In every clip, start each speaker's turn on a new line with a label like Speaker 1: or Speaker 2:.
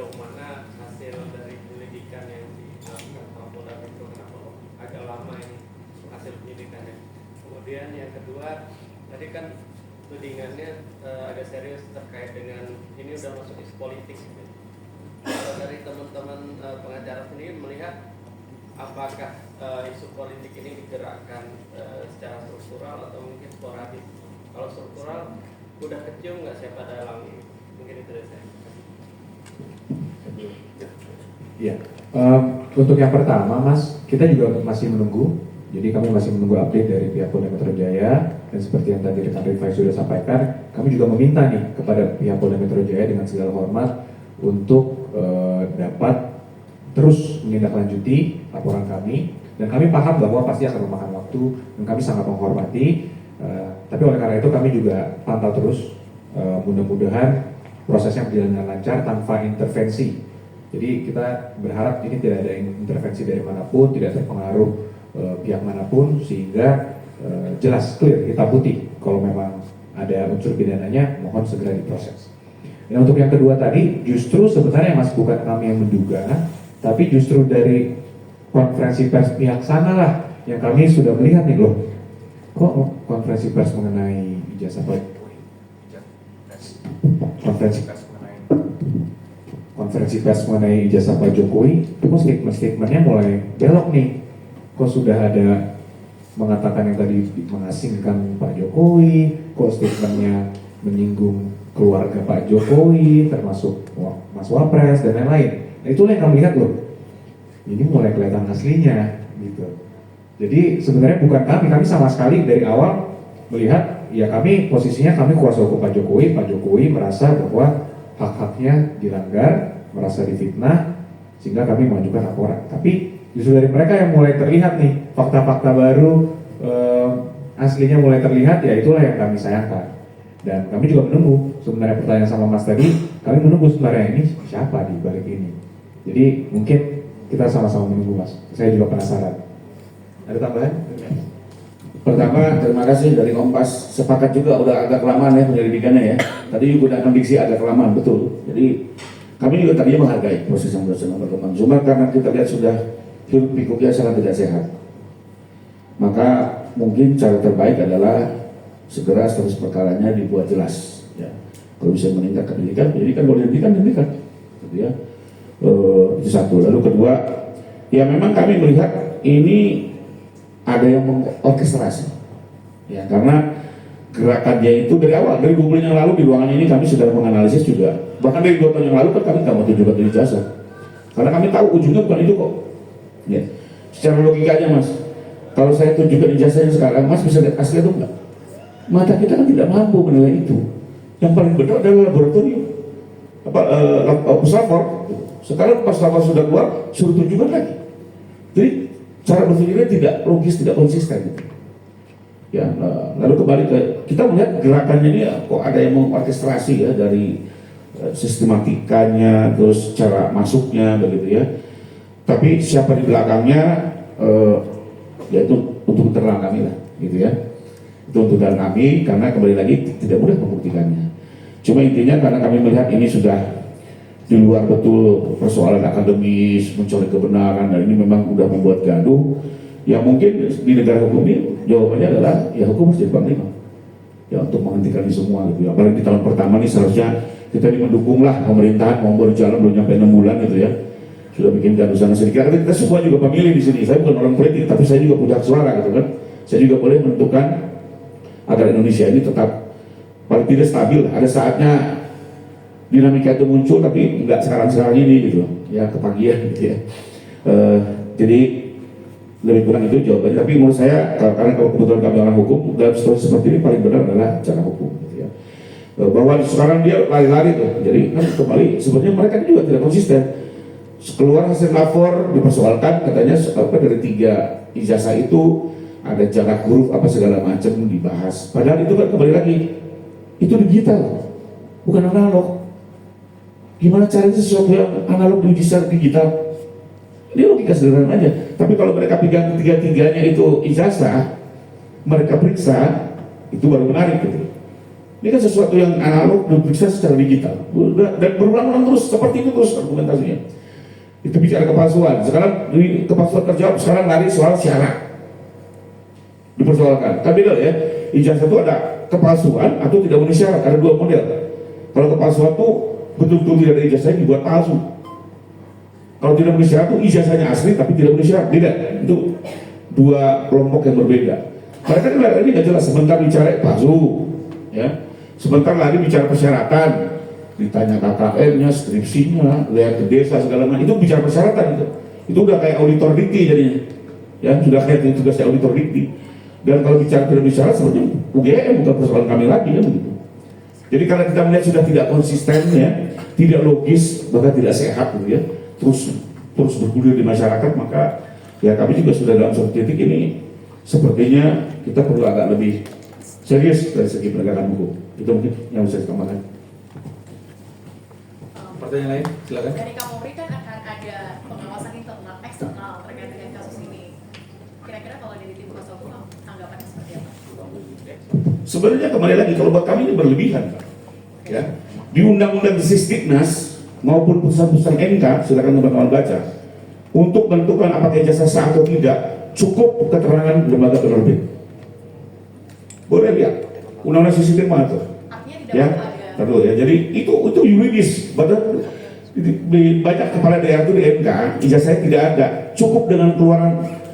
Speaker 1: sejauh mana hasil dari penyelidikan yang dilakukan Polda Metro kenapa agak lama ini hasil penyelidikannya. Kemudian yang kedua, tadi kan tudingannya agak serius terkait dengan ini udah masuk isu politik. Kalau dari teman-teman pengacara sendiri melihat apakah isu politik ini digerakkan secara struktural atau mungkin sporadis? Kalau struktural, udah kecium nggak siapa dalang ini? Mungkin itu dari saya.
Speaker 2: Ya, untuk yang pertama, Mas, kita juga masih menunggu. Jadi kami masih menunggu update dari pihak Polda Metro Jaya, dan seperti yang tadi rekan Rifai sudah sampaikan, kami juga meminta nih kepada pihak Polda Metro Jaya dengan segala hormat untuk dapat terus menindaklanjuti laporan kami, dan kami paham bahwa pasti akan memakan waktu dan kami sangat menghormati. Tapi oleh karena itu kami juga pantau terus, mudah-mudahan prosesnya berjalan dengan lancar tanpa intervensi. Jadi kita berharap ini tidak ada intervensi dari manapun, tidak terpengaruh pihak manapun, sehingga jelas clear hitam putih kalau memang ada unsur pidananya mohon segera diproses. Dan untuk yang kedua tadi, justru sebenarnya Mas bukan kami yang menduga, tapi justru dari konferensi pers pihak sana lah yang kami sudah melihat nih, loh kok konferensi pers mengenai ijazah konferensi pers mengenai ijazah Pak Jokowi, itu kok statement-statementnya mulai belok nih. Kok sudah ada mengatakan yang tadi mengasingkan Pak Jokowi, kok statementnya menyinggung keluarga Pak Jokowi, termasuk Mas Wapres dan lain-lain. Nah itulah yang kami lihat, loh, ini mulai kelihatan aslinya gitu. Jadi sebenarnya bukan kami sama sekali dari awal melihat, ya kami posisinya kami kuasa hukum Pak Jokowi merasa bahwa hak-haknya dilanggar, merasa difitnah, sehingga kami mengajukan laporan. Tapi justru dari mereka yang mulai terlihat nih, fakta-fakta baru aslinya mulai terlihat, ya itulah yang kami sayangkan. Dan kami juga menunggu, sebenarnya pertanyaan sama Mas tadi, kami menunggu sebenarnya ini siapa di balik ini. Jadi mungkin kita sama-sama menunggu, Mas. Saya juga penasaran. Ada tambahan?
Speaker 3: Pertama, terima kasih dari Kompas. Sepakat juga udah agak kelamaan ya penyelidikannya ya. Tadi gunakan diksi agak kelamaan, betul. Jadi kami juga tadinya menghargai proses yang sudah berkembang. Cuma karena kita lihat sudah hiruk pikuknya sangat tidak sehat, maka mungkin cara terbaik adalah segera status perkaranya dibuat jelas. Ya. Kalau bisa meningkat pendidikan, kalau dihentikan, gitu ya. Itu satu. Lalu kedua, ya memang kami melihat ini ada yang mengorkestrasi, ya karena gerakannya itu dari awal, dari 2 bulan yang lalu di ruangan ini kami sudah menganalisis juga, bahkan dari 2 tahun yang lalu kan kami nggak mau tunjukkan ijazah, karena kami tahu ujungnya bukan itu kok. Ya, secara logikanya Mas, kalau saya tunjukkan ijazahnya sekarang, Mas bisa lihat asli itu enggak? Mata kita kan tidak mampu menilai itu. Yang paling benar adalah laboratorium, puslapor. Sekarang pas lapor sudah keluar, suruh tunjukkan lagi. Jadi cara berpikirnya tidak logis, tidak konsisten gitu. Ya, lalu kembali ke kita melihat gerakannya ini kok ada yang mengorkestrasi ya, dari sistematikanya, terus cara masuknya begitu ya. Tapi siapa di belakangnya, ya itu untuk keterangan kami lah, gitu ya. Itu untuk kami, karena kembali lagi tidak mudah membuktikannya. Cuma intinya karena kami melihat ini sudah di luar betul persoalan akademis, mencari kebenaran, dan ini memang udah membuat gaduh. Ya mungkin di negara hukum ini jawabannya adalah ya hukum harus jadi panglima, ya untuk menghentikan ini semua gitu ya. Apalagi di tahun pertama ini seharusnya kita ini mendukunglah pemerintahan mau berjalan belum nyampe 6 bulan gitu ya, sudah bikin gaduh sana sini. Karena kita semua juga pemilih di sini. Saya bukan orang politik, tapi saya juga punya hak suara gitu kan. Saya juga boleh menentukan agar Indonesia ini tetap paling tidak stabil. Ada saatnya dinamika itu muncul, tapi nggak sekarang ini gitu ya, kepagian gitu ya. Jadi lebih kurang itu jawabannya. Tapi menurut saya karena kalau kebetulan kami orang hukum, dalam situasi seperti ini paling benar adalah cara hukum gitu ya. Bahwa sekarang dia lari-lari tuh, jadi kan kembali sebenarnya mereka juga tidak konsisten. Keluar hasil lapor dipersoalkan, katanya dari 3 ijazah itu ada jarak huruf apa segala macam dibahas. Padahal itu kan kembali lagi itu digital, bukan analog. Gimana caranya sesuatu yang analog diuji secara digital? Ini logika sederhana aja. Tapi kalau mereka pegang 3-3-nya itu ijazah, mereka periksa, itu baru menarik gitu. Ini kan sesuatu yang analog diperiksa secara digital. Dan berulang-ulang terus, seperti itu terus argumentasinya. Itu bicara kepalsuan. Sekarang kepalsuan terjawab, sekarang lari soal syarat. Dipersoalkan. Kan beda ya. Ijazah itu ada kepalsuan atau tidak memenuhi syarat. Ada dua model. Kalau kepalsuan itu betul-betul tidak ada ijazahnya dibuat palsu. Kalau tidak memenuhi syarat itu ijazahnya asli tapi tidak memenuhi syarat. Beda. Itu dua kelompok yang berbeda. Mereka kan ini nggak jelas. Sebentar bicara palsu, ya. Sebentar lagi bicara persyaratan, ditanya KKN-nya, skripsinya, lihat ke desa segala macam, itu bicara persyaratan itu udah kayak auditor dikti jadinya, ya sudah kayak tugasnya auditor dikti. Dan kalau bicara tidak bicara seperti UGM bukan persoalan kami lagi kan begitu. Jadi karena kita melihat sudah tidak konsisten ya, tidak logis bahkan tidak sehat gitu ya, terus bergulir di masyarakat, maka ya kami juga sudah dalam suatu titik ini sepertinya kita perlu agak lebih serius dari segi penegakan hukum. Itu mungkin yang bisa ditambahkan.
Speaker 2: Pertanyaan lain, silakan.
Speaker 4: Dari Kapolri kan akan ada pengawasan internal, eksternal terkait dengan kasus ini. Kira-kira kalau dari tim kuasa hukum tanggapannya seperti apa?
Speaker 3: Sebenarnya kembali lagi kalau buat kami ini berlebihan, Pak. Ya. Di undang-undang Sisdiknas maupun putusan-putusan MK, silakan teman-teman baca, untuk menentukan apakah ijazah sah atau tidak, cukup keterangan lembaga penerbit. Boleh lihat undang-undang Sisdiknas itu.
Speaker 4: Artinya tidak
Speaker 3: Ya,
Speaker 4: ada.
Speaker 3: betul ya. Jadi itu yuridis. Padahal di banyak kepala daerah itu di MK ijazahnya tidak ada. Cukup dengan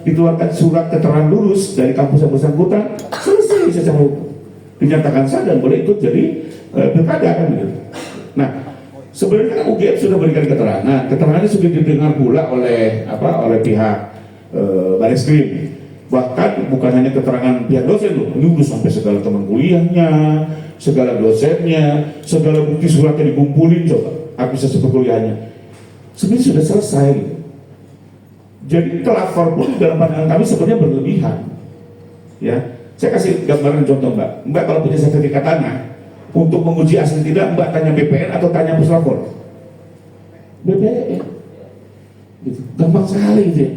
Speaker 3: dikeluarkan surat keterangan lulus dari kampus yang bersangkutan, selesai secara hukum. Dinyatakan sah dan boleh ikut jadi pilkada kan gitu. Nah, sebenarnya UGM sudah berikan keterangannya sudah didengar pula oleh pihak Bareskrim. Bahkan bukan hanya keterangan pihak dosen loh, ini udah sampai segala teman kuliahnya, segala dosennya, segala bukti suratnya dikumpulin coba, bisa seperti kuliahnya. Sebenarnya sudah selesai gitu. Jadi telapor pun dalam pandangan kami sebenarnya berlebihan. Ya, saya kasih gambaran contoh Mbak kalau punya sertifikat tanah, untuk menguji asli tidak Mbak tanya BPN atau tanya puslapor? BPN, gitu. Gampang sekali gitu ya.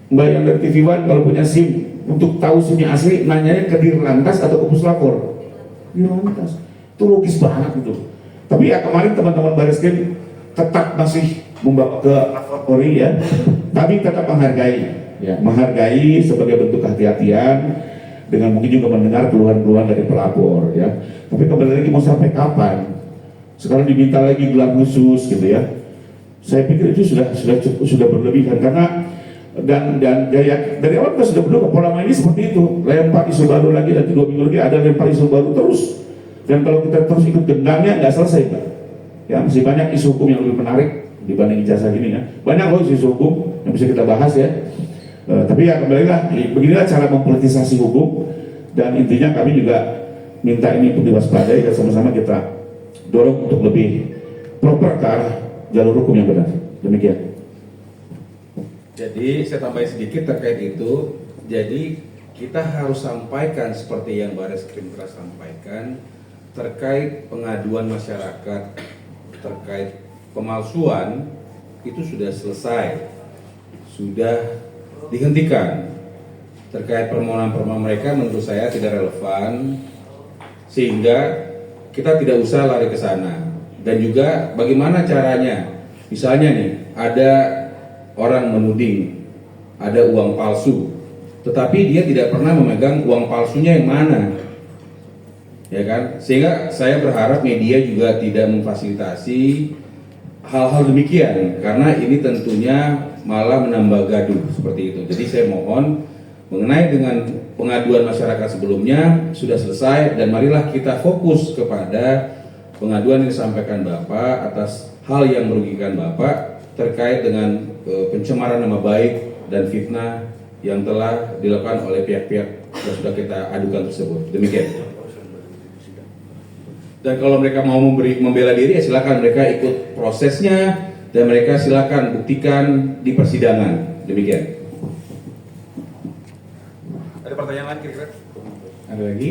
Speaker 3: Mbak yang dari TV One kalau punya SIM untuk tahu SIM-nya asli nanyanya ke Dirlantas atau ke puslapor? Dirlantas. Itu logis banget gitu. Tapi ya kemarin teman-teman Bareskrim tetap masih membawa ke Polri ya. Tapi tetap menghargai sebagai bentuk kehati-hatian dengan mungkin juga mendengar keluhan-keluhan dari pelapor ya. Tapi kembali lagi mau sampai kapan? Sekarang diminta lagi gelar khusus gitu ya. Saya pikir itu sudah berlebihan karena dan gaya dari awal kita sudah berdoa pola ini seperti itu, lempar isu baru lagi, nanti 2 minggu lagi ada lempar isu baru terus, dan kalau kita terus ikut gendangnya nggak selesai Pak. Ya masih banyak isu hukum yang lebih menarik dibanding ijazah ini ya, banyak loh isu hukum yang bisa kita bahas ya. Tapi ya kembali lagi beginilah cara mempolitisasi hukum, dan intinya kami juga minta ini untuk diwaspadai dan sama-sama kita dorong untuk lebih proper ke arah jalur hukum yang benar. Demikian.
Speaker 5: Jadi saya tambahin sedikit terkait itu. Jadi kita harus sampaikan seperti yang Bareskrim telah sampaikan terkait pengaduan masyarakat terkait pemalsuan itu sudah selesai, sudah dihentikan. Terkait permohonan-permohonan mereka menurut saya tidak relevan, sehingga kita tidak usah lari ke sana. Dan juga bagaimana caranya, misalnya nih ada orang menuding ada uang palsu, tetapi dia tidak pernah memegang uang palsunya yang mana, ya kan? Sehingga saya berharap media juga tidak memfasilitasi hal-hal demikian, karena ini tentunya malah menambah gaduh seperti itu. Jadi saya mohon mengenai dengan pengaduan masyarakat sebelumnya sudah selesai, dan marilah kita fokus kepada pengaduan yang disampaikan Bapak atas hal yang merugikan Bapak terkait dengan pencemaran nama baik dan fitnah yang telah dilakukan oleh pihak-pihak yang sudah kita adukan tersebut. Demikian. Dan kalau mereka mau membela diri ya silakan, mereka ikut prosesnya dan mereka silakan buktikan di persidangan. Demikian.
Speaker 2: Ada pertanyaan lain kira-kira?
Speaker 3: Ada lagi?